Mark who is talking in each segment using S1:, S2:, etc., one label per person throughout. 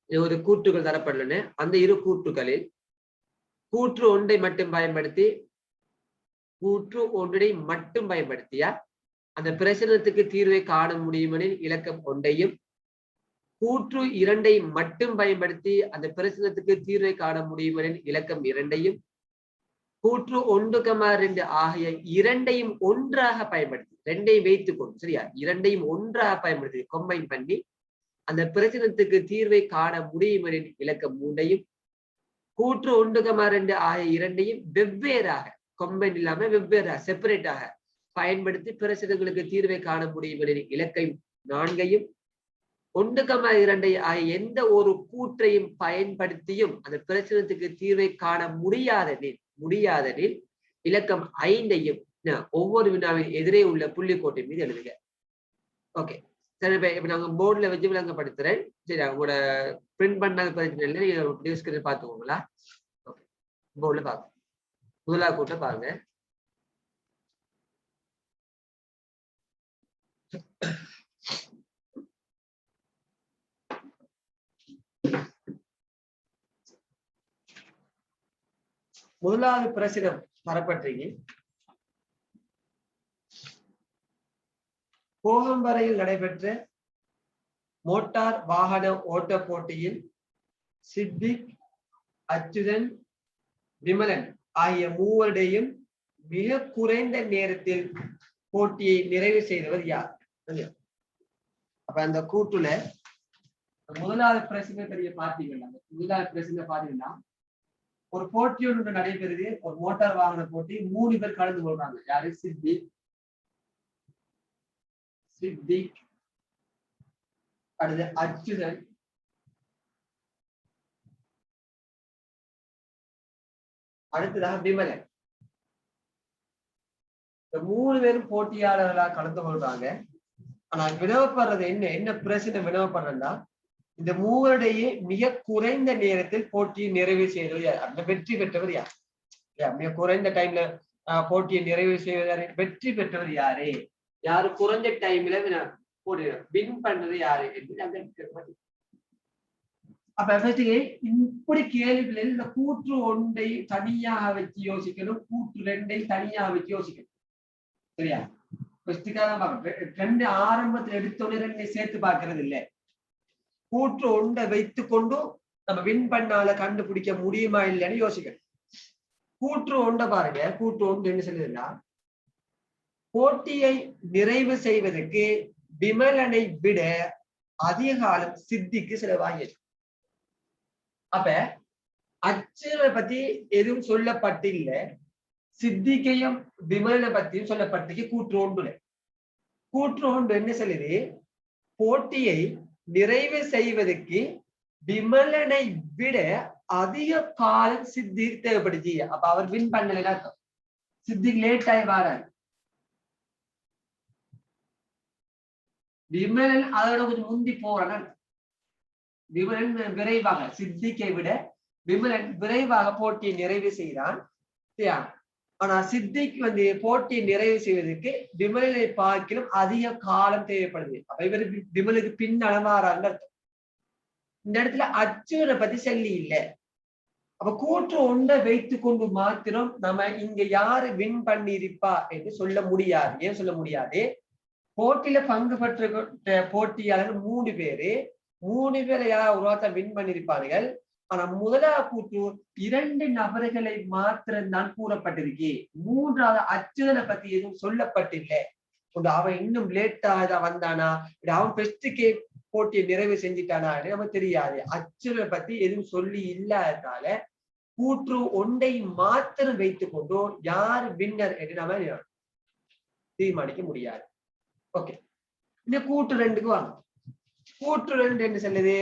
S1: ஒரு கூற்றுகள் தரப்பட்டுள்ளன. அந்த இரு கூற்றுகளில் கூற்று ஒன்றை மட்டும் பயன்படுத்தியா அந்த பிரச்சனத்துக்கு தீர்வை காண முடியுமெனில் இலக்கம் ஒன்றையும், கூற்று இரண்டை மட்டும் பயன்படுத்தி அந்த பிரச்சனத்துக்கு தீர்வை காண முடியுமெனில் இலக்கம் இரண்டையும், கூற்று 1,2 ஆகிய இரண்டையும் ஒன்றாக பயன்படுத்தி, ரெண்டையும் வைத்துக் கொண்டு சரியா, இரண்டையும் ஒன்றாக பயன்படுத்தி கம்பைன் பண்ணி அந்த பிரச்சனத்துக்கு தீர்வை காண முடியுமெனில் இலக்கம் 3ஐயும், கூற்று 1,2 ஆகிய இரண்டையும் வெவ்வேறாக கம்பைன் இல்லாம வெவ்வேறாக செப்பரேட்டாக பயன்படுத்தி பிரச்சனைகளுக்கு தீர்வை காண முடியுமெனில் இலக்கம் 4ஐயும், 1,2 ஆகிய எந்த ஒரு கூற்றையும் பயன்படுத்தியும் அந்த பிரச்சனத்துக்கு தீர்வை காண முடியாதெனில் இலக்கம் 5ஐயும் ஒவ்வொரு வினாவின் எதிரே உள்ள புள்ளிக்கோட்டை மீது எழுதுக. ஓகே சரி, இப்ப நாங்க போர்ட்ல வச்சு விளங்கப்படுத்துறேன். சரி, உங்களோட பிரிண்ட் பண்ணாத பிரச்சனை இல்லை, நீங்க டிஸ்கிரிப்ஷன் பார்த்துக்கோங்களா. ஓகே, போர்ட்ல பாருங்க. முதலாவது கூட்ட பாருங்க. முதலாவது பிரச்சனை தரப்பட்டீங்க. கோகம்பரையில் நடைபெற்ற மோட்டார் வாகன ஓட்ட போட்டியில் சித்திக், அச்சுதன், விமலன் ஆகிய மூவருடையும் மிக குறைந்த நேரத்தில் போட்டியை நிறைவு செய்தவர் யார்? அப்ப அந்த கூட்டுல முதலாவது பிரச்சனை தெரிய பார்த்தீங்கன்னா, முதலாவது பிரச்சனை பாத்தீங்கன்னா, ஒரு போட்டி ஒன்று நடைபெறுது, ஒரு மோட்டார் வாகன போட்டி. 3 பேர் கலந்து கொள்றாங்க. யாரு? சித்திக், அடுத்து அச்சுதன், அடுத்ததாக விமலன். இந்த 3 பேரும் போட்டியாளர்களாக கலந்து கொள்றாங்க. ஆனா வினவப்படுறது என்ன பிரச்சனை வினவப்படுறதுன்னா, இந்த மூவருடைய மிக குறைந்த நேரத்தில் போட்டியை நிறைவு செய்வது அந்த வெற்றி பெற்றவர் யார்? மிக குறைந்த டைம்ல போட்டியை நிறைவு செய்வது வெற்றி பெற்றவர் யாரு? யாரு குறைஞ்ச டைம்ல வின் பண்றது யாரு என்று அப்ப இப்படி கேள்விகளில் இந்த கூற்று ஒன்றை தனியாக வச்சு யோசிக்கணும், கூற்று 2ஐ தனியாக வச்சு யோசிக்கணும். சரியா? ரெண்டு ஆரம்பத்தில் எடுத்தோடனே 2ஐ சேர்த்து பார்க்கறது இல்லை. கூற்று ஒன்றை வைத்துக் கொண்டு நம்ம வின் பண்ணால கண்டுபிடிக்க முடியுமா இல்லைன்னு யோசிக்கணும். கூற்று ஒன்றை பாருங்க. கூற்று ஒன்று என்ன சொல்லுதுன்னா, போட்டியை நிறைவு செய்வதற்கு விமலனை விட அதிக காலம் சித்திக்கு செலவாகியது. அப்ப அச்சுவை பத்தி எதுவும் சொல்லப்பட்டில்ல, சித்திகையும் விமலனை பத்தியும் சொல்லப்பட்டிருக்கு கூற்று ஒன்றுல. கூற்று ஒன்று என்ன சொல்லுது? போட்டியை நிறைவு செய்வதற்கு விமலனை விட அதிக காலம் சித்திக் தேவைப்படுச்சு. அப்ப அவர் வின் பண்ணல, சித்திக் லேட் ஆகி வாராரு. விமலன் அதோட கொஞ்சம் முந்தி போறான். விமலன் விரைவாக, சித்திக்கை விட விமலன் விரைவாக போட்டியை நிறைவு செய்தான். ஆனா சித்திக் போட்டியை நிறைவு செய்வதற்கு விமலனை பார்க்கிலும் அதிக காலம் தேவைப்படுது. அப்ப இவர் விமலுக்கு பின் அளவாரான்னு அர்த்தம். இந்த இடத்துல அச்சுவனை பத்தி சொல்லி இல்லை. அப்ப கூற்று ஒன்றை வைத்துக் கொண்டு மாத்திரம் நம்ம இங்க யாரு வின் பண்ணிருப்பா என்று சொல்ல முடியாது. ஏன் சொல்ல முடியாது? போட்டியில பங்கு பெற்ற போட்டியாளர் 3 பேரு, 3 பேரை யாராவது ஒருவார்த்தை வின் பண்ணிருப்பார்கள். ஆனா முதலாவது கூற்று 2 நபர்களை மாத்திரம்தான் கூறப்பட்டிருக்கு. 3வது அச்சுதனை பத்தி எதுவும் சொல்லப்பட்டில்லை. அவன் இன்னும் லேட்டாக வந்தானா, அவன் பெஸ்டுக்கே போட்டியை நிறைவு செஞ்சிட்டானா நமக்கு தெரியாது. அச்சுதனை பத்தி எதுவும் சொல்லி இல்லாததால கூற்று ஒன்றை மாத்திரம் வைத்துக் கொண்டு யார் வின்னர் என்று நாம தீர்மானிக்க முடியாது. ஓகே, இந்த கூற்று 2க்கு வாங்க. கூற்று 2 என்ன சொல்லுது?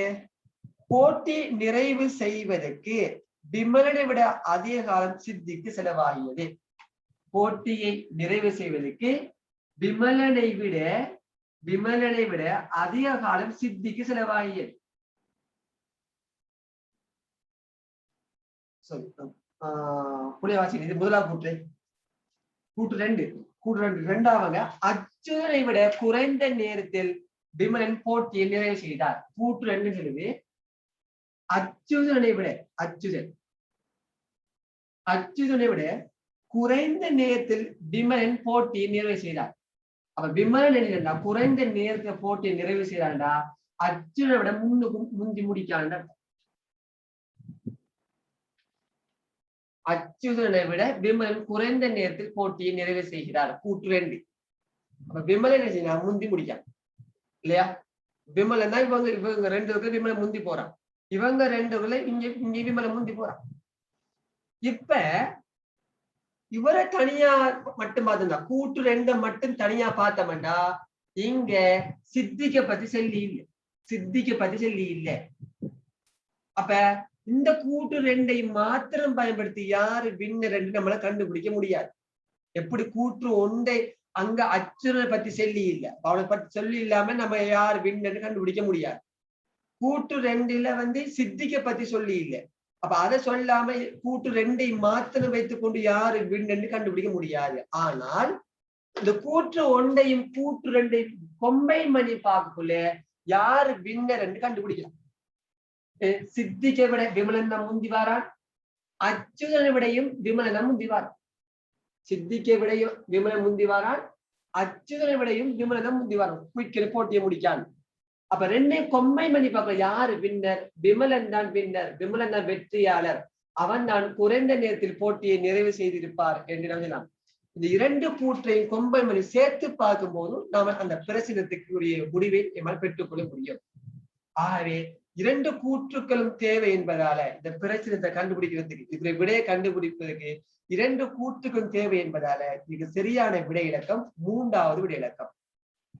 S1: போட்டி நிறைவு செய்வதற்கு விமலனை விட அதிக காலம் சித்திக்கு செலவாகியது. போட்டியை நிறைவு செய்வதற்கு விமலனை விட அதிக காலம் சித்திக்கு செலவாகியது. புலிவாசி இது முதலாவது கூற்று. கூற்று 2. கூற்று 2 இரண்டாவது, அச்சுதனை விட குறைந்த நேரத்தில் விமலன் போட்டியை நிறைவு செய்தார். கூற்று 2 சொல்லுது அச்சுதனை விட அச்சுதனை விட குறைந்த நேரத்தில் விமலன் போட்டியை நிறைவு செய்தார். அப்ப விமலன் என்ன குறைந்த நேரத்தில் போட்டியை நிறைவு செய்யறாண்டா அர்ஜுனை விட முந்தி முடிக்காண்டா. அச்சுதனை விட விமலன் குறைந்த நேரத்தில் போட்டியை நிறைவு செய்கிறார். கூற்று 2. அப்ப விமலன் என்ன செய்ய முந்தி முடிக்கான் இல்லையா? விமலன் தான் இவங்க 2 பேருக்கு விமலன் முந்தி போறான். இவங்க 2 பேர்ல இங்க விமலன் முந்தி போறான். இப்ப இவரை தனியா மட்டும் பார்த்தா கூற்று 2 மட்டும் தனியா பார்த்தோம்டா இங்க சித்திக்க பத்தி சொல்லி இல்லை. அப்ப இந்த கூற்று 2ஐ மாத்திரம் பயன்படுத்தி யாரு வின்னர் என்று நம்மள கண்டுபிடிக்க முடியாது. எப்படி கூற்று 1ஐ அங்க அச்சுரனை பத்தி சொல்லி இல்லை, அவனை பத்தி சொல்லி இல்லாம நம்ம யார் வின்னர் கண்டுபிடிக்க முடியாது. கூற்று 2ல சித்திக்க பத்தி சொல்லி இல்லை. அப்ப அதை சொல்லாம கூற்று 2ஐ மாத்திரம் வைத்துக் கொண்டு யாரு வின்னு கண்டுபிடிக்க முடியாது. ஆனால் இந்த கூற்று 1ஐயும் கூற்று 2ஐயும் கொம்பைன் பண்ணி பார்க்கக்குள்ள யாரு வின்னர் என்று கண்டுபிடிக்கலாம். சித்திக்க விட விமலன் தான் முந்தி வாரான், அச்சுதனை விடையும் விமலன் தான் முந்தி வாரான். சித்திக்க விடையும் விமலன் முந்தி வாரான், அச்சுதனை விடையும் விமலன் தான் முந்தி வாரான். குயிக்கில் போட்டியை முடிக்கான். அப்ப 2ஐயும் கொம்பைன் பண்ணி பார்க்கல யாரு வின்னர்? விமலன் தான் வின்னர், விமலன் தான் வெற்றியாளர், அவன் தான் குறைந்த நேரத்தில் போட்டியை நிறைவு செய்திருப்பார் என்று நாம் இந்த 2 கூற்றையும் கொம்பைன் பண்ணி சேர்த்து பார்க்கும் போதும் நாம அந்த பிரச்சனத்துக்கு உரிய முடிவை நம்மால் பெற்றுக்கொள்ள முடியும். ஆகவே 2 கூற்றுக்களும் தேவை என்பதால இந்த பிரச்சனத்தை கண்டுபிடிக்கிறதுக்கு இதுல விடையை கண்டுபிடிப்பதற்கு 2 கூற்றுக்களும் தேவை என்பதால இது சரியான விடை இலக்கம் 3வது விடை இலக்கம்.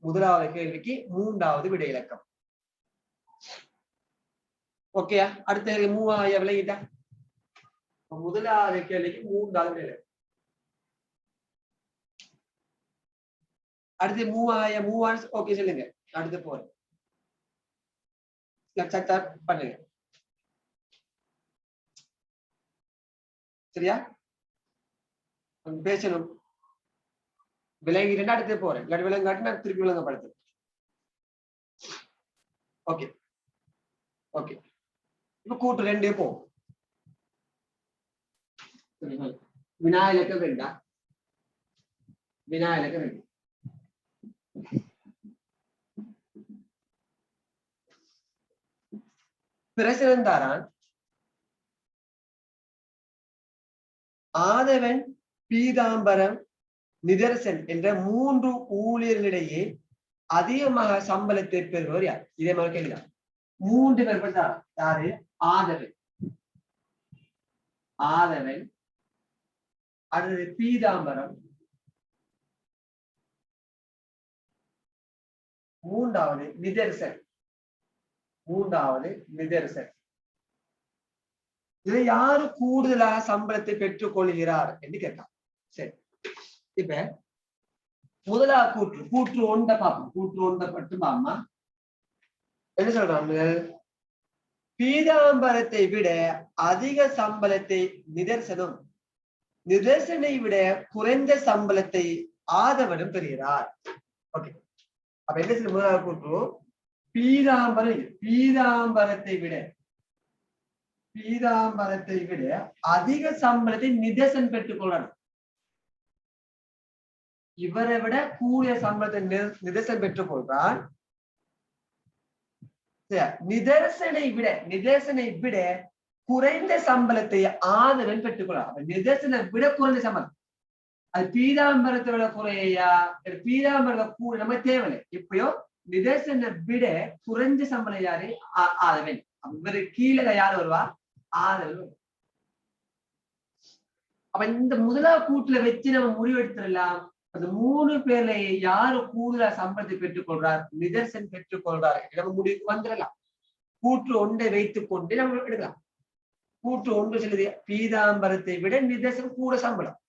S1: முதலாவது கேள்விக்கு 3வது விடை இலக்கம். ஓகேயா? அடுத்த கேள்வி 3 விளங்கிட்டா? முதலாவது கேள்விக்கு 3வது விடை இலக்கம். அடுத்து 3 ஓகே சொல்லுங்க. அடுத்து போறேன் பண்ணுங்க. சரியா? பேசணும். விலங்கி 2 அடுத்து போறேன். விலங்காட்டு நான் திருப்பி விளங்கப்படுத்து. Okay okay. இப்ப கூட்டு 2 போ. வினாயிலக்கம் 2. வினாயிலக்கம் 2. பிரசிடந்தாரான் ஆதவன், பீதாம்பரம், நிதர்சன் என்ற 3 ஊழியர்களிடையே அதிகமாக சம்பளத்தை பெறுவர் யார்? இதே மாதிரி கேள்விதான். 3 பேர் பெற்றார். யாரு? ஆதவன், அடுத்தது பீதாம்பரம், 3வது நிதர்சன். இதை யாரு கூடுதலாக சம்பளத்தை பெற்றுக் கொள்கிறார் என்று கேட்டார். சரி, இப்ப முதலாவது கூற்று 1 பார்ப்போம். கூற்று 1 மட்டும் பாமா என்ன சொல்றாங்க? பீதாம்பரத்தை விட அதிக சம்பளத்தை நிதர்சனம், நிதர்சனை விட குறைந்த சம்பளத்தை ஆதவனும் பெறுகிறார். ஓகே, அப்ப என்ன சொல்ல முதலாவது கூற்று? பீதாம்பரத்தை விட அதிக சம்பளத்தை நிதர்சன் பெற்றுக் கொள்ளணும். இவரை விட கூடிய சம்பளத்தை நிதர்சன் பெற்றுக் கொள்றான். நிதர்சனை விட குறைந்த சம்பளத்தை ஆதவன் பெற்றுக்கொள்றான். நிதர்சனை விட குறைந்த சம்பளம். அது பீதாம்பரத்தை விட குறையா? பீதாம்பரத்தை கூட நம்ம தேவையில்லை. இப்பயோ நிதர்சனை விட குறைஞ்ச சம்பளம் யாரு? ஆதவன். இவரு கீழே யாரு வருவா? ஆதவன். அப்ப இந்த முதலாவது கூட்டுல வச்சு நம்ம முடிவெடுத்துடலாம். அந்த 3 பேர்ல யாரு கூடுதலா சம்பளத்தை பெற்றுக் கொள்றார்? நிதர்சன் பெற்றுக் கொள்றார். நம்ம முடிவுக்கு வந்துடலாம். கூற்று 1 வைத்துக் கொண்டு நம்ம எடுக்கலாம். கூற்று 1 சொல்லுது பீதாம்பரத்தை விட நிதர்சன் கூட சம்பளம்.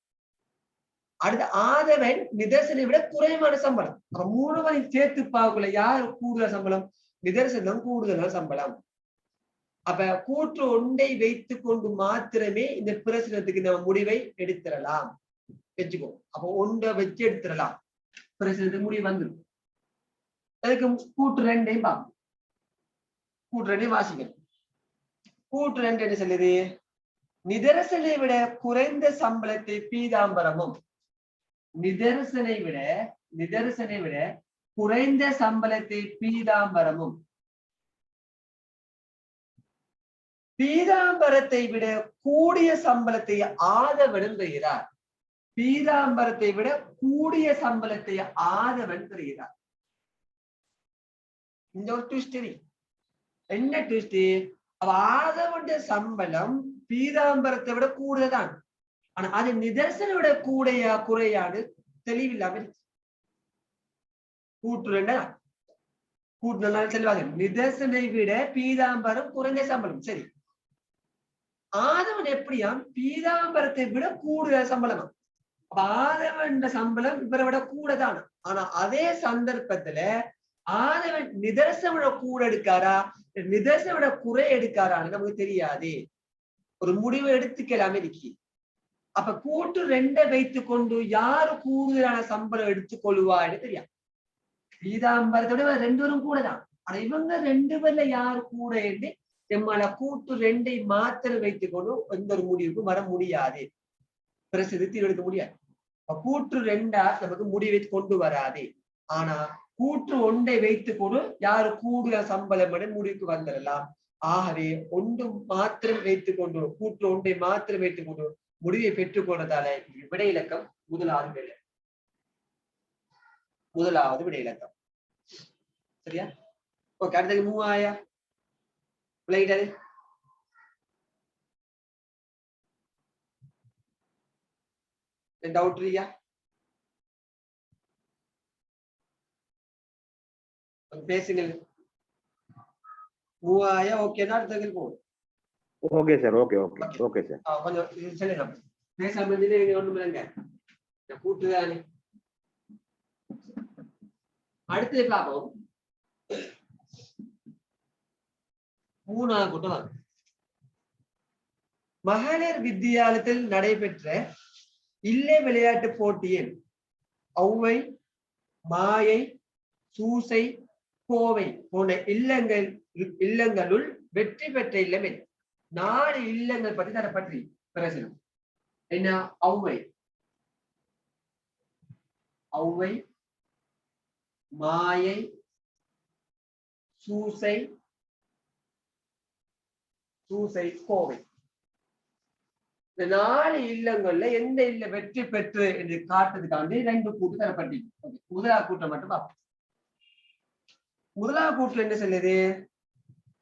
S1: அடுத்து ஆதவன் நிதர்சனை விட குறைவான சம்பளம். அப்ப 3 பேரையும் சேர்த்து பார்க்கல யாரு கூடுதல் சம்பளம்? நிதர்சனம் கூடுதலான சம்பளம். அப்ப கூற்று 1 வைத்துக் கொண்டு மாத்திரமே இந்த பிரச்சனத்துக்கு நம்ம முடிவை எடுத்துடலாம் வச்சுக்கோ. அப்ப 1 வச்சு எடுத்துடலாம், பிரச்சனத்துக்கு முடிவு வந்துடும். அதுக்கு கூற்று 2 பார்ப்போம். கூற்று 2 வாசிக்கணும். கூற்று 2 என்ன சொல்லுது? நிதர்சனை விட குறைந்த சம்பளத்தை பீதாம்பரமும், நிதர்சனை விட குறைந்த சம்பளத்தை பீதாம்பரமும், பீதாம்பரத்தை விட கூடிய சம்பளத்தை ஆதவனும் பெறுகிறார். பீதாம்பரத்தை விட கூடிய சம்பளத்தை ஆதவன் பெறுகிறார். இந்த ஒரு ட்விஸ்ட் என்ன ட்விஸ்ட்? ஆதவனுடைய சம்பளம் பீதாம்பரத்தை விட கூடுதல்தான். ஆனா அது நிதர்சனை விட கூடையா குறையாடு தெளிவில்லாம இருக்கு. கூற்று செல்வாங்க. நிதர்சனை விட பீதாம்பரம் குறைந்த சம்பளம். சரி, ஆதவன் எப்படியாம் பீதாம்பரத்தை விட கூடுதல் சம்பளமா? ஆதவன் சம்பளம் இவரை விட கூடதான். ஆனா அதே சந்தர்ப்பத்துல ஆதவன் நிதர்சனை விட கூட எடுக்காரா, நிதர்சனை விட குறை எடுக்காரான்னு நமக்கு தெரியாது. ஒரு முடிவை எடுத்துக்கலாமே இருக்கி. அப்ப கூற்று 2 வைத்துக் கொண்டு யாரு கூடுதலான சம்பளம் எடுத்துக்கொள்வான்னு தெரியாது. பீதாம்பரத்தோட 2 பேரும் கூடதான். ஆனா இவங்க 2 பேர்ல யாரு கூட என்று நம்மள கூற்று 2 மாத்திரம் வைத்துக் கொண்டு எந்த ஒரு முடிவுக்கும் வர முடியாது. பிரசித்தி தீர்வெடுக்க முடியாது. கூற்று 2 நமக்கு முடிவை கொண்டு வராது. ஆனா கூற்று 1 வைத்துக் கொண்டு யாரு கூடுதல் சம்பளம் என முடிவுக்கு வந்துடலாம். ஆகவே 1 மாத்திரம் வைத்துக் கொண்டு, கூற்று 1 மாத்திரம் வைத்துக் கொண்டு முடிவை பெற்றுக் கொண்டதால விடை இலக்கம் முதலாவது விடை இலக்கம். சரியா? ஓகே, அடுத்தது 3000 விளையிட்டது. டவுட் இல்லையா? பேசுங்க. 3000 ஓகேனா அடுத்தது போகும்.
S2: Okay sir. Okay sir.
S1: கொஞ்சம் சொல்லுங்க. பேசாம இருந்தீங்க ஒண்ணும் இல்லைங்க. கூட்டுதானே. அடுத்தது பார்ப்போம். 3ஆவது கூட்டம். மகளிர் வித்தியாலயத்தில் நடைபெற்ற இல்லை விளையாட்டு போட்டியில் ஔவை, மாயை, சூசை, கோவை போன்ற இல்லங்களுள் வெற்றி பெற்ற இல்லம் 4 இல்லங்கள் பற்றி தரப்பற்றி பிரசனம். என்ன? ஔவை, மாயை, சூசை, கோவை. இந்த 4 இல்லங்கள்ல எந்த இல்ல வெற்றி பெற்று என்று காட்டுறதுக்காண்டி 2 கூட்டு தரப்பட்டி. முதலாவது கூட்டம் மட்டும் பார்ப்போம். முதலாவது கூற்று என்ன சொல்லுது?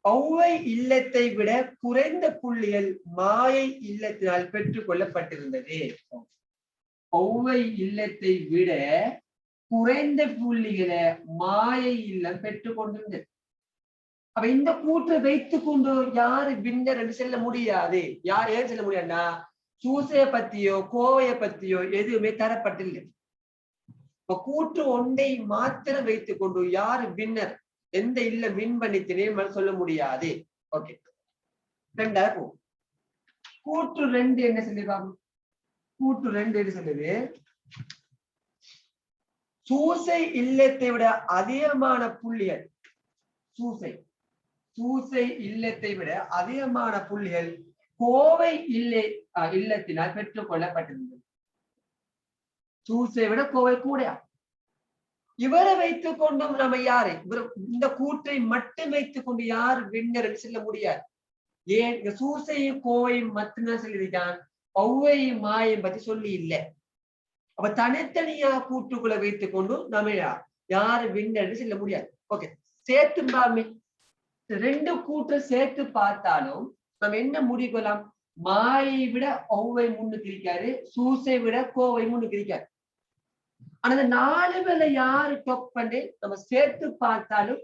S1: ஔவை இல்லத்தை விட குறைந்த புள்ளிகள் மாயை இல்லத்தினால் பெற்றுக் கொள்ளப்பட்டிருந்தது. ஔவை இல்லத்தை விட குறைந்த புள்ளிகளை மாயை இல்லம் பெற்றுக் கொண்டிருந்தது. அப்ப இந்த கூற்றை வைத்துக் கொண்டு யாரு வின்னர் என்று செல்ல முடியாது. யார் ஏன் செல்ல முடியாதுன்னா, சூசைய பத்தியோ கோவைய பத்தியோ எதுவுமே தரப்பட்டில்லை. இப்ப கூற்று 1 மாத்திரம் வைத்துக் கொண்டு யாரு வின்னர், எந்த இல்ல வின் பண்ணித்தினே சொல்ல முடியாது. ஓகே, 2 கூற்று 2 என்ன சொல்லிருக்காங்க? கூற்று 2 என்ன சொல்லுது? சூசை இல்லத்தை விட அதிகமான புள்ளிகள், சூசை இல்லத்தை விட அதிகமான புள்ளிகள் கோவை இல்லத்தினால் பெற்றுக் கொள்ளப்பட்டிருந்தது. சூசை விட கோவை கூடயா? இவரை வைத்துக் கொண்டும் நம்ம யாரு இந்த கூற்றை மட்டும் வைத்துக் கொண்டு யார் வின்னர் என்று சொல்ல முடியாது. ஏன்? சூசையும் கோவையும் மட்டும்தான் சொல்லியிருக்கான், ஔவையும் மாயையும் பத்தி சொல்லி இல்லை. அப்ப தனித்தனியா கூற்றுக்குள்ள வைத்துக் கொண்டு நம்ம யாரு வின்னர் என்று சொல்ல முடியாது. ஓகே, சேர்த்து பாருமே. 2 கூற்று சேர்த்து பார்த்தாலும் நம்ம என்ன முடிவு கொள்ளலாம்? மாயை விட ஔவை முன்னுக்கு இருக்காரு, சூசை விட கோவை முன்னுக்கு இருக்காரு. ஆனா இந்த 4 பேர்ல யாரு டொப் பண்ணி நம்ம சேர்த்து பார்த்தாலும்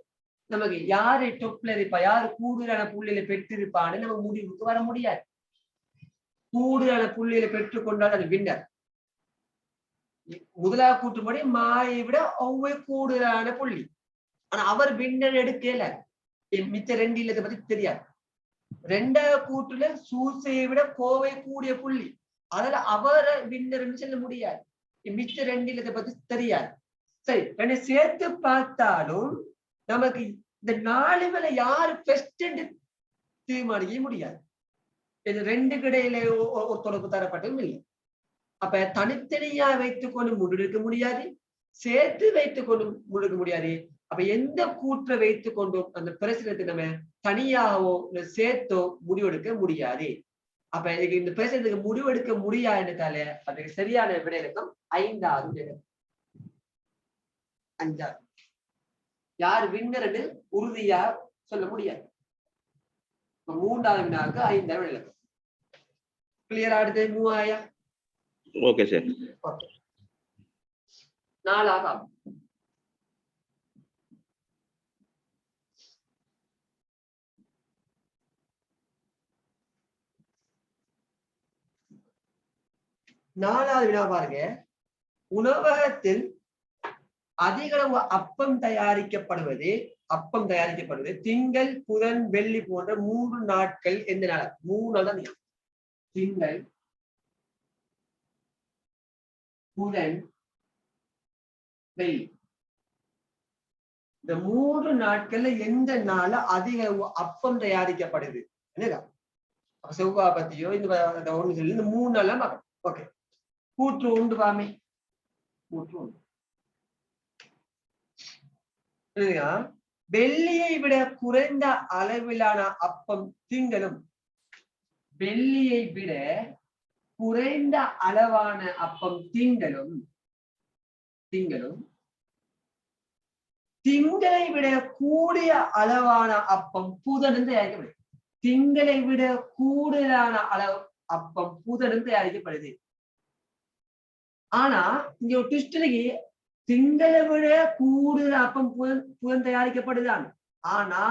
S1: நமக்கு யாரு டொப்ல இருப்பா, யாரு கூடுதலான புள்ளியில பெற்றிருப்பான்னு நம்ம முடிவுக்கு வர முடியாது. கூடுதலான புள்ளியில பெற்றுக் கொண்டால் அது வின்னர். முதலாவது கூற்றுப்படி மாயை விட ஔவை கூடுதலான புள்ளி, ஆனா அவர் வின்னர் எடுக்கல. மிச்ச 2 இல்லத்தை பத்தி தெரியாது. 2வது கூற்றுல சூசையை விட கோவை கூடிய புள்ளி, அதுல அவரை வின்னர் சொல்ல முடியாது. மிச்ச 2 இல்லத்தை பத்தி தெரியாது. சரி, 2 சேர்த்து பார்த்தாலும் நமக்கு இந்த 4 பேர்ல யாரு பெஸ்ட் தீர்மானிக்க முடியாது. இது ரெண்டுக்கு இடையில ஒரு தொடர்பு தரப்பட்டதும் இல்லை. அப்ப தனித்தனியா வைத்துக்கொண்டு முடிவெடுக்க முடியாது, சேர்த்து வைத்துக்கொண்டு முடிவெடுக்க முடியாது. அப்ப எந்த கூற்றை வைத்துக் கொண்டும் அந்த பிரச்சனைக்கு நம்ம தனியாகவோ இல்ல சேர்த்தோ முடிவெடுக்க முடியாது. அப்ப இதுக்கு இந்த பிரச்சனைக்கு முடிவெடுக்க முடியாதுன்றதால அதுக்கு சரியான விடையிலக்கம் 5வது விடை. 5வது யார் வின்னர்னு உறுதியா சொல்ல முடியாது. 3வது வினாவுக்கு 5வது விடையிலக்கம். கிளியரா? அடுத்து 3ஆயா?
S2: Okay sir.
S1: ஓகே. 4ஆக 4வது வினா பாருங்க. உணவகத்தில் அதிக அளவு அப்பம் தயாரிக்கப்படுவது திங்கள், புதன், வெள்ளி போன்ற 3 நாட்கள் எந்த நாள்? 3 நாள் தான். திங்கள், புதன், வெள்ளி. இந்த 3 நாட்கள்ல எந்த நாள் அதிக அளவு அப்பம் தயாரிக்கப்படுது? செவ்வாய் பத்தியோ இந்த ஒண்ணு சொல்லி இந்த 3 நாள்லாம் பார்க்கணும். ஓகே. கூற்று உண்டு பாமே. கூற்று உண்டு. வெள்ளியை விட குறைந்த அளவிலான அப்பம் திங்களும், வெள்ளியை விட குறைந்த அளவான அப்பம் திங்களை விட கூடிய அளவான அப்பம் புதனும் தயாரிக்கப்படுது. திங்களை விட கூடுதலான அளவு அப்பம் புதனும் தயாரிக்கப்படுது. ஆனா இங்க ஒரு ட்விஸ்ட், திங்களை விட கூடுதல் அப்பம் புதன் தயாரிக்கப்படுதான். ஆனா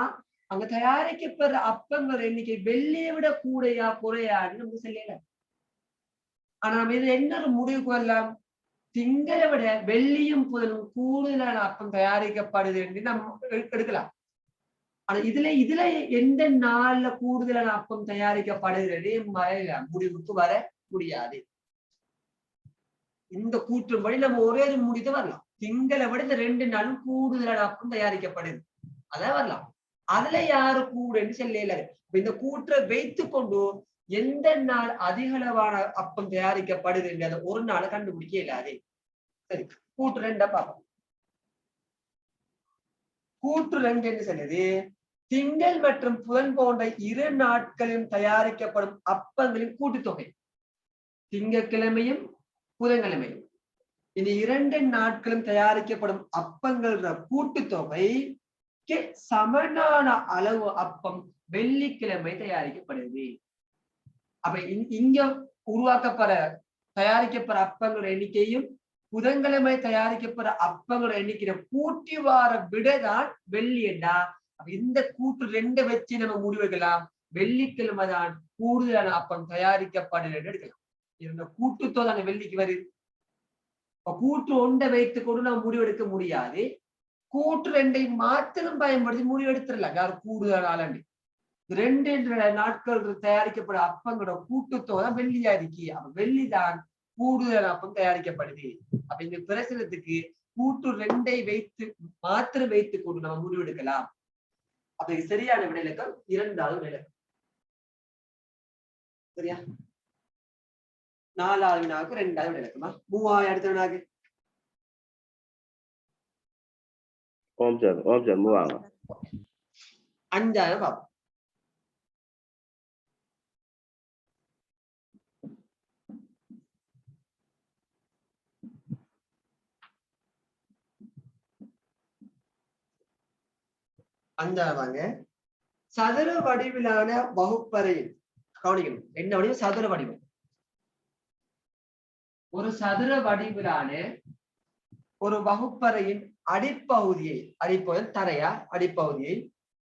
S1: அங்க தயாரிக்கப்படுற அப்பங்கள் எண்ணிக்கை வெள்ளியை விட கூடையா குறையான்னு நமக்கு சொல்லல. ஆனா நம்ம இது என்ன ஒரு முடிவுக்கு வரலாம்? திங்களை விட வெள்ளியும் புதனும் கூடுதலான அப்பம் தயாரிக்கப்படுது என்று நம்ம எடுக்கலாம். ஆனா இதுல எந்த நாள்ல கூடுதலான அப்பம் தயாரிக்கப்படுகிறது முடிவுக்கு வர முடியாது. இந்த கூற்றுப்படி நம்ம ஒரே ஒரு முடிவு வரலாம். திங்களை விட இந்த 2 நாளும் கூடுதலான அப்பம் தயாரிக்கப்படுது, அதான் வரலாம். அதுல யாரு கூடுன்னு சொல்லல. இந்த கூற்றை வைத்துக் கொண்டு எந்த நாள் அதிக அளவான அப்பம் தயாரிக்கப்படுது என்று அதை ஒரு நாளை கண்டுபிடிக்க இயலாது. சரி, கூற்று 2 பார்ப்போம். கூற்று 2 என்ன சொல்லுது? திங்கள் மற்றும் புதன் போன்ற 2 நாட்களிலும் தயாரிக்கப்படும் அப்பங்களின் கூட்டுத்தொகை. திங்கட்கிழமையும் புதன்கிழமையும் இந்த 2 நாட்களும் தயாரிக்கப்படும் அப்பங்கள் கூட்டுத்தொகைக்கு சமனான அளவு அப்பம் வெள்ளிக்கிழமை தயாரிக்கப்படுது. அப்ப இங்க தயாரிக்கப்படுற அப்பங்களோட எண்ணிக்கையும் புதன்கிழமை தயாரிக்கப்படுற அப்பங்களோட எண்ணிக்கையை கூட்டி வார விடைதான் வெள்ளி என்றா. இந்த கூற்று 2 வச்சு நம்ம முடிவெடுக்கலாம். வெள்ளிக்கிழமை தான் கூடுதலான அப்பம் தயாரிக்கப்படுது எடுக்கலாம். இந்த கூட்டுத்தொகை அந்த வெள்ளிக்கு வருது. கூற்று 1 வைத்துக் கொண்டு நம்ம முடிவெடுக்க முடியாது. கூற்று 2 மாத்திரம் பயன்படுத்தி முடிவெடுத்துடலாம். யாரு கூடுதலான 2 நாட்கள் தயாரிக்கப்படும் அப்பங்களோட கூட்டுத்தொகை தான் வெள்ளியா இருக்கு. அப்ப வெள்ளிதான் கூடுதல் அப்பம் தயாரிக்கப்படுது. அப்ப இந்த பிரச்சனத்துக்கு கூற்று 2 மாத்திரம் வைத்துக் கொண்டு நம்ம முடிவெடுக்கலாம். அப்ப சரியான விடையிலக்கம் 2வது விடையிலக்கம். சரியா? 4வது வினாவுக்கு 2வது விடையிலக்கமா? 3வது அடுத்த வினாக்கு.
S2: ஓம் சார் 3ஆங்க.
S1: 5வது பாப்போம். சதுர வடிவிலான வகுப்பறையில் கவனிக்கணும். என்ன வடிவம்? சதுர வடிவம். ஒரு சதுர வடிவிலான ஒரு வகுப்பறையின் அடிப்பகுதியை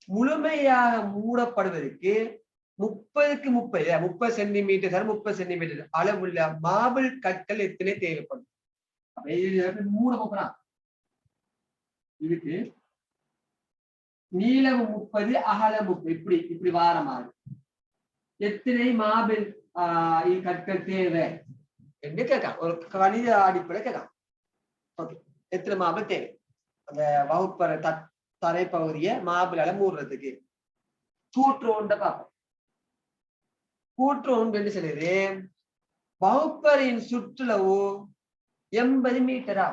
S1: முழுமையாக மூடப்படுவதற்கு 30 சென்டிமீட்டர் 30 சென்டிமீட்டர் அளவுள்ள மார்பிள் கற்கள் எத்தனை தேவைப்படும்? மூட போறான். இதுக்கு நீளம் 30, அகலம் 30, இப்படி வாரமாறு எத்தனை மார்பிள் கற்கள் தேவை என்று கேட்கலாம். ஒரு கணித அடிப்படை கேட்கலாம். ஓகே, எத்தனை மார்பிள் தேவை அந்த வகுப்பறை தரைப்பகுதியை மார்பிளால மூடுறதுக்கு? கூற்று 1 பார்ப்போம். கூற்று ஒன்று என்ன சொல்லுது வகுப்பறையின் சுற்றளவு 80 மீட்டரா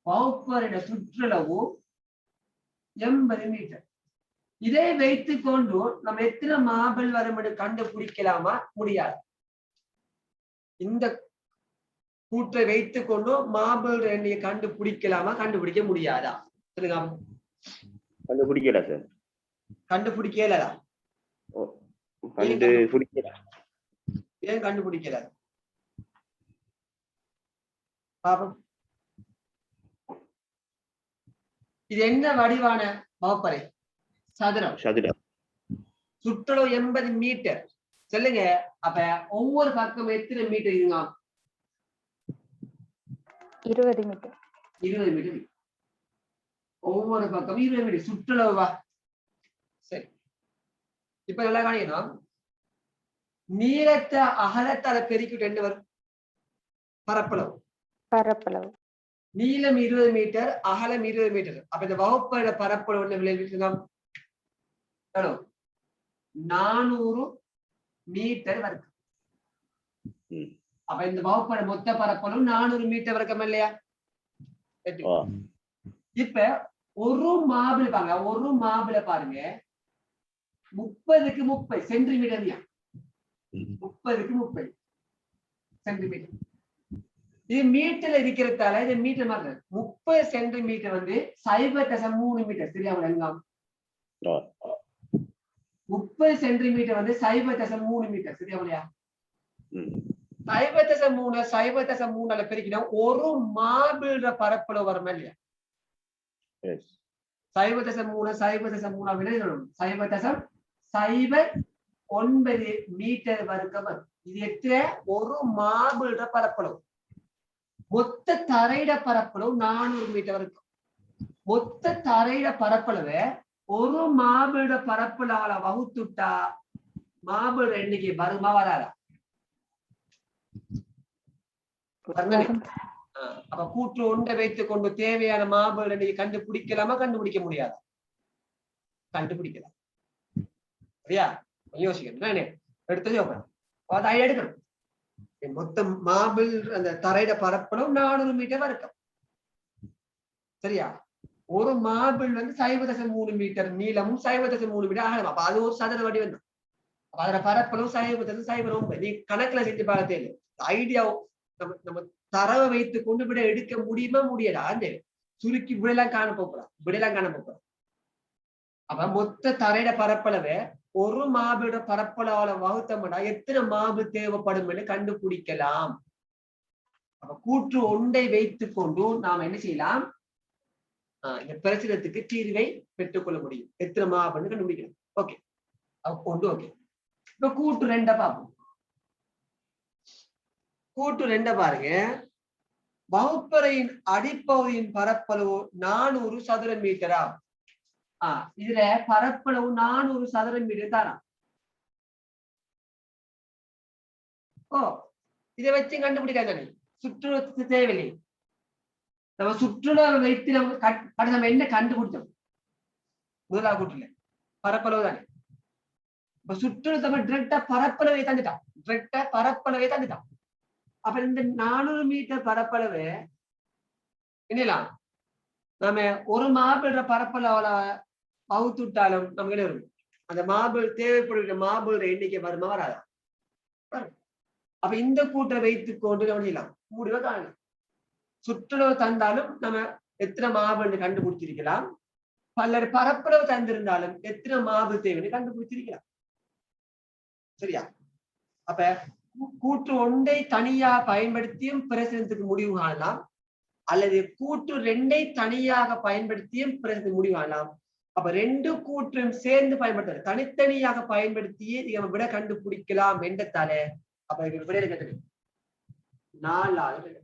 S1: வகுப்பறையோட சுற்றளவு 80 மீட்டர் இதை வைத்துக் கொண்டு நம்ம எத்தனை மார்பிள் வரும் என்று கண்டுபிடிக்கலாமா முடியாது இந்த கூற்றை வைத்துக் கொண்டு மார்பிள் எண்ணியை கண்டுபிடிக்கலாமா கண்டுபிடிக்க முடியாதா சொல்லுங்க
S2: கண்டுபிடிக்கல சார்
S1: கண்டுபிடிக்கலா
S2: கண்டுபிடிக்கல
S1: ஏன் கண்டுபிடிக்கல பாப்போம் இது என்ன வடிவான வகுப்பறை சதுரம்
S2: சதுரம்
S1: சுற்றளவு 80 மீட்டர் சொல்லுங்க அப்ப ஒவ்வொரு பக்கம் எத்தனை மீட்டர் இருங்க
S3: 20 மீட்டர்
S1: 20 மீட்டர் ஒவ்வொரு பக்கம் 20 மீட்டர் சுற்றளவா சரி இப்ப நல்லா காணிக்கணும் நீளத்தை அகலத்தால பெருக்கிட்டு என்ன வரும் பரப்பளவு
S3: பரப்பளவு
S1: நீளம் 20 மீட்டர் அகலம் 20 மீட்டர் அப்ப இந்த வகுப்போட பரப்பளவு என்ன விளைவிக்கலாம் 400 மீட்டர் வரைக்கும் அப்ப இந்த வகுப்போட மொத்த பரப்பளவு 400 மீட்டர் வரைக்கும் இல்லையா இப்ப ஒரு மாபிள் பாருங்க ஒரு மாபிள பாருங்க 30க்கு 30 சென்டிமீட்டர் 30க்கு 30 சென்டிமீட்டர் இது மீட்டர்ல இருக்கிறதால இது மீட்டர் மாதிரி 30 சென்டிமீட்டர் வந்து 0.3 மீட்டர் சரியா விளங்கலாம் 30 சென்டிமீட்டர் வந்து 0.3 மீட்டர் சரியா இல்லையா 0.3 பெருக்கினா ஒரு மார்பிள் பரப்பளவு வரும் இல்லையா 0.3 விட 0.09 மீட்டர் வர்க்கம் இது எத்தனை ஒரு மார்பிள் பரப்பளவு மொத்த தரையிட பரப்பளவு 400 மீட்டர் வரைக்கும் மொத்த தரையிட பரப்பளவு ஒரு மார்பிளோட பரப்பளவால வகுத்துட்டா மார்பிள் எண்ணிக்கை வருமா வராதா அப்ப கூற்று ஒன்றை வைத்துக் கொண்டு தேவையான மார்பிள் எண்ணிக்கை கண்டுபிடிக்கலாமா கண்டுபிடிக்க முடியாதா கண்டுபிடிக்கலாம் சரியா யோசிக்கணும் எடுத்தது அதை எடுக்கணும் மொத்தம் மார்பிள் அந்த தரையிட பரப்பளவு 400 மீட்டர் வரைக்கும் சரியா ஒரு மார்பிள் வந்து 0.3 மீட்டர் நீளமும் 0.3 மீட்டர் ஆகலாம் அப்ப அது ஒரு சதுர வடிவம் தான் அதோட பரப்பளவு 0.09 நீ கணக்குல செஞ்சு பார்த்தே இல்லை ஐடியா நம்ம தரவை வைத்துக் கொண்டு விட எடுக்க முடியுமா முடியல அந்த சுருக்கி விடலாம் காண போறோம் அப்ப மொத்த தரையிட பரப்பளவை ஒரு மார்பிளோட பரப்பளவால வகுத்தோம்னா எத்தனை மார்பிள் தேவைப்படும் என்று கண்டுபிடிக்கலாம் அப்ப கூற்று ஒன்றை வைத்துக் கொண்டு நாம் என்ன செய்யலாம் இந்த பிரச்சனத்துக்கு தீர்வை பெற்றுக்கொள்ள முடியும் எத்தனை மார்பிள்னு கண்டுபிடிக்கலாம் ஓகே கொண்டு ஓகே இப்ப கூற்று 2 பார்ப்போம் கூற்று 2 பாருங்க வகுப்பறையின் அடிப்பகுதியின் பரப்பளவு 400 சதுர மீட்டரா இதுல பரப்பளவு 400 சதுர மீட்டர் தானா இதை வச்சு கண்டுபிடிக்காத சுற்றுலா தேவையில்லை நம்ம சுற்றுலா வைத்து நம்ம என்ன கண்டுபிடிச்சோம் முதலாவது கூற்றுல பரப்பளவு தானே இப்ப சுற்றுலா நம்ம டிரெக்டா பரப்பளவை தந்துட்டான் அப்ப இந்த 400 மீட்டர் பரப்பளவு என்னலாம் நம்ம ஒரு மார்பிள் பரப்பளவுல பகுத்துட்டாலும் நமக்கு என்ன வரும் அந்த மார்பிள் தேவைப்படுகிற மார்பிள் எண்ணிக்கை வருமா வராதா அப்ப இந்த கூற்றை வைத்துக் கொண்டு கவனிக்கலாம் முடிவை காணலாம் சுற்றுலவு தந்தாலும் நம்ம எத்தனை மார்பிள் கண்டுபிடிச்சிருக்கலாம் பலர் பரப்பளவு தந்திருந்தாலும் எத்தனை மார்பிள் தேவைன்னு கண்டுபிடிச்சிருக்கலாம் சரியா அப்ப கூற்று ஒன்றை தனியா பயன்படுத்தியும் பிரச்சனத்துக்கு முடிவு காணலாம் அல்லது கூற்று 2 தனியாக பயன்படுத்தியும் பிரச்சனை முடிவு காணலாம் அப்ப 2 கூற்றும் சேர்ந்து பயன்படுத்த தனித்தனியாக பயன்படுத்தியே நம்ம விட கண்டுபிடிக்கலாம் என்றதால அப்ப விட கேட்டது 4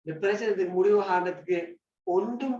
S1: இந்த பிரச்சனத்துக்கு முடிவு காரணத்துக்கு ஒன்றும்